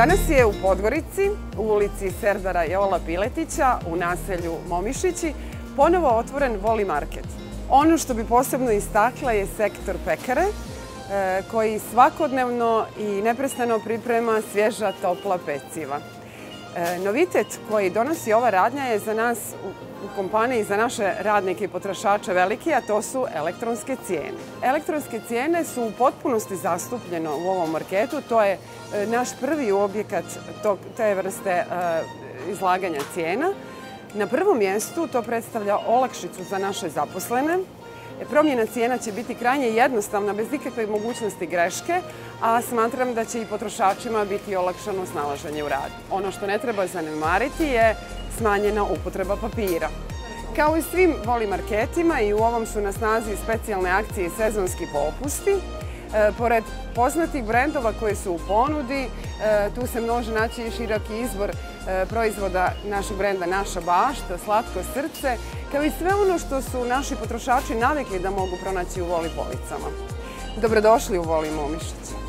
Danas je u Podgorici, u ulici Serdara Jola Piletića, u naselju Momišići, ponovo otvoren Voli market. Ono što bi posebno istakla je sektor pekare, koji svakodnevno i neprestano priprema svježa, topla peciva. Novitet koji donosi ova radnja je za nas u kompaniji, za naše radnike i potrošače veliki, a to su elektronske cijene. Elektronske cijene su u potpunosti zastupljeno u ovom marketu. To je naš prvi objekat te vrste izlaganja cijena. Na prvom mjestu to predstavlja olakšicu za naše zaposlene. Promjena cijena će biti krajnje jednostavna, bez ikakve mogućnosti greške, a smatram da će i potrošačima biti olakšano snalaženje u radu. Ono što ne treba zanemariti je smanjena upotreba papira. Kao i svim Voli marketima, i u ovom su na snazi specijalne akcije i sezonski popusti. Pored poznatih brendova koji su u ponudi, tu se može naći i široki izbor proizvoda našeg brenda Naša bašta, Slatko srce, kao i sve ono što su naši potrošači navikli da mogu pronaći u Voli policama. Dobrodošli u Voli Momišić.